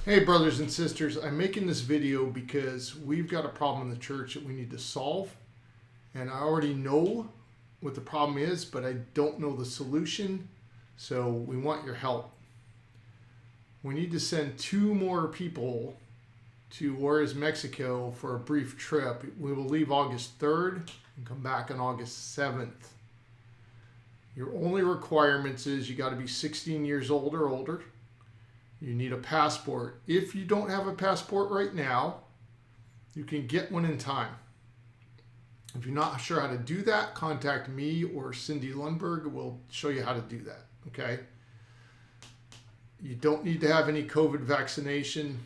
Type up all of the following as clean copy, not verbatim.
Hey brothers and sisters, I'm making this video because we've got a problem in the church that we need to solve, and I already know what the problem is, but I don't know the solution, so we want your help. We need to send 2 more people to Juarez, Mexico for a brief trip. We will leave August 3rd and come back on August 7th. Your only requirements is you got to be 16 years old or older. You need a passport. If you don't have a passport right now, you can get one in time. If you're not sure how to do that, contact me or Cindy Lundberg. We'll show you how to do that, okay? You don't need to have any COVID vaccination.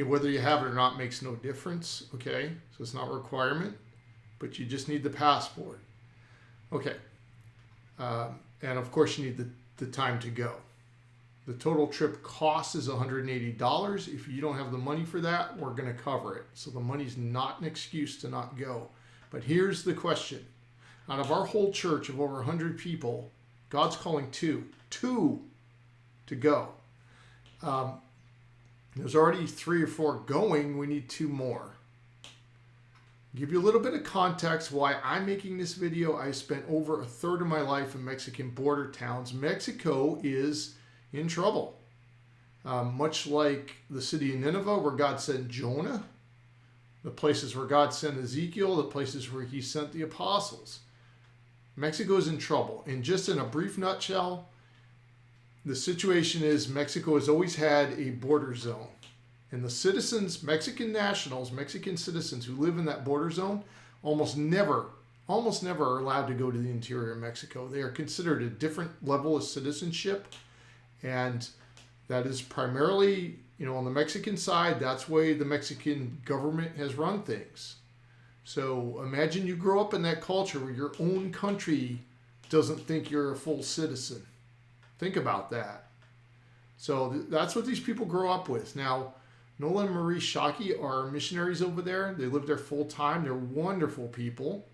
Whether you have it or not makes no difference, okay? So it's not a requirement, but you just need the passport. Okay. And of course you need the time to go. The total trip cost is $180. If you don't have the money for that, we're going to cover it. So the money's not an excuse to not go. But here's the question. Out of our whole church of over 100 people, God's calling two to go. There's already 3 or 4 going. We need 2 more. Give you a little bit of context why I'm making this video. I spent over a third of my life in Mexican border towns. Mexico is in trouble. Much like the city of Nineveh where God sent Jonah, the places where God sent Ezekiel, the places where he sent the apostles. Mexico is in trouble. And just in a brief nutshell, the situation is Mexico has always had a border zone. And the citizens, Mexican nationals, Mexican citizens who live in that border zone almost never are allowed to go to the interior of Mexico. They are considered a different level of citizenship. And that is primarily, on the Mexican side, that's the way the Mexican government has run things. So imagine you grow up in that culture where your own country doesn't think you're a full citizen. Think about that. So that's what these people grow up with. Now, Nola and Marie Shockey are missionaries over there. They live there full time. They're wonderful people.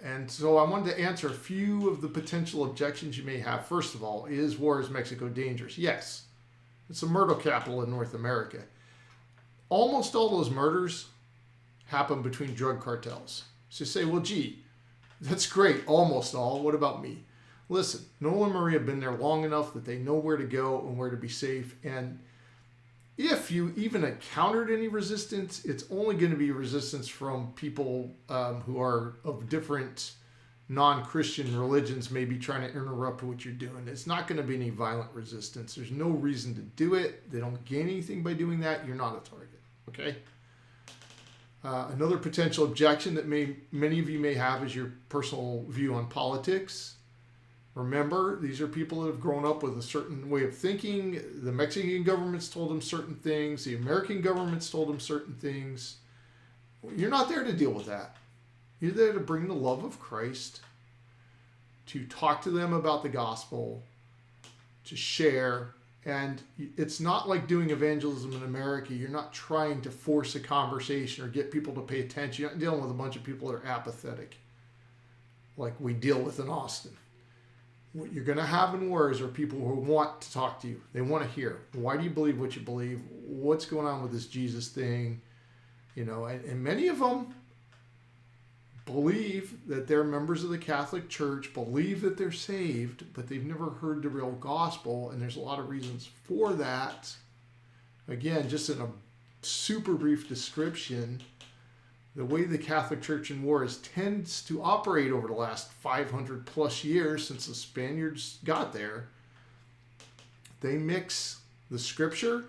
And so I wanted to answer a few of the potential objections you may have. First of all, is Juarez, Mexico dangerous? Yes. It's the murder capital in North America. Almost all those murders happen between drug cartels. So you say, well, gee, that's great. Almost all. What about me? Listen, Nola and Marie have been there long enough that they know where to go and where to be safe. And if you even encountered any resistance, it's only going to be resistance from people who are of different non-Christian religions, maybe trying to interrupt what you're doing. It's not going to be any violent resistance. There's no reason to do it. They don't gain anything by doing that. You're not a target, okay? Another potential objection that many of you may have is your personal view on politics. Remember, these are people that have grown up with a certain way of thinking. The Mexican government's told them certain things. The American government's told them certain things. You're not there to deal with that. You're there to bring the love of Christ, to talk to them about the gospel, to share. And it's not like doing evangelism in America. You're not trying to force a conversation or get people to pay attention. You're not dealing with a bunch of people that are apathetic, like we deal with in Austin. What you're going to have in Juarez are people who want to talk to you. They want to hear. Why do you believe what you believe? What's going on with this Jesus thing? And many of them believe that they're members of the Catholic Church, believe that they're saved, but they've never heard the real gospel. And there's a lot of reasons for that. Again, just in a super brief description, the way the Catholic Church in Juarez tends to operate over the last 500 plus years since the Spaniards got there, they mix the scripture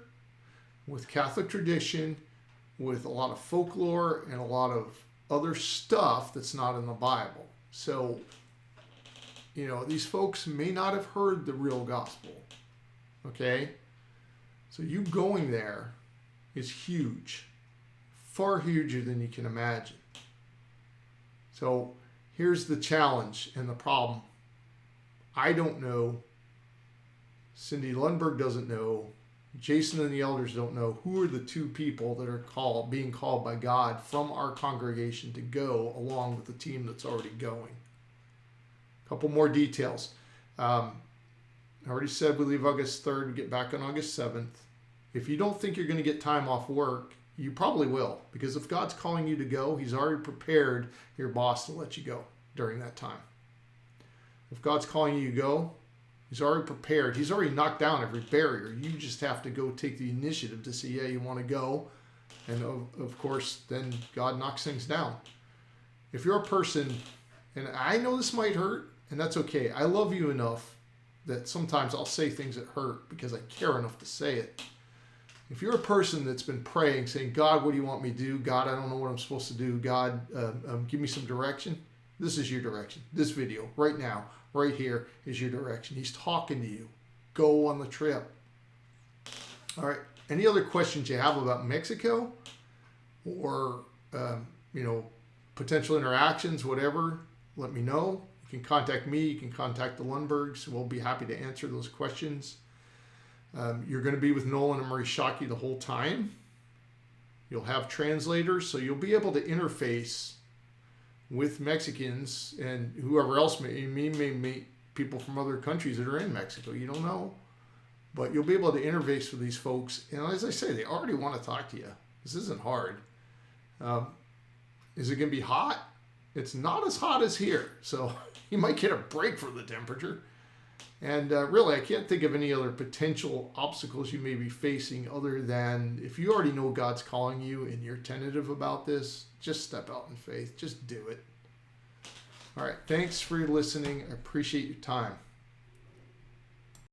with Catholic tradition, with a lot of folklore and a lot of other stuff that's not in the Bible. So, these folks may not have heard the real gospel, okay? So you going there is huge. Far huger than you can imagine. So here's the challenge and the problem. I don't know. Cindy Lundberg doesn't know. Jason and the elders don't know who are the 2 people that are being called by God from our congregation to go along with the team that's already going. A couple more details. I already said we leave August 3rd, we get back on August 7th. If you don't think you're going to get time off work, you probably will, because if God's calling you to go, he's already prepared your boss to let you go during that time. If God's calling you to go, he's already prepared. He's already knocked down every barrier. You just have to go take the initiative to say, yeah, you want to go. And of course, then God knocks things down. If you're a person, and I know this might hurt, and that's okay. I love you enough that sometimes I'll say things that hurt because I care enough to say it. If you're a person that's been praying, saying, God, what do you want me to do? God, I don't know what I'm supposed to do. God, give me some direction. This is your direction. This video right now, right here is your direction. He's talking to you. Go on the trip. All right. Any other questions you have about Mexico or, potential interactions, whatever, let me know. You can contact me. You can contact the Lundbergs. We'll be happy to answer those questions. You're going to be with Nolan and Marie Shockey the whole time. You'll have translators, so you'll be able to interface with Mexicans and whoever else may meet people from other countries that are in Mexico. You don't know. But you'll be able to interface with these folks. And as I say, they already want to talk to you. This isn't hard. Is it going to be hot? It's not as hot as here. So you might get a break from the temperature. And really, I can't think of any other potential obstacles you may be facing other than if you already know God's calling you and you're tentative about this, just step out in faith. Just do it. All right. Thanks for listening. I appreciate your time.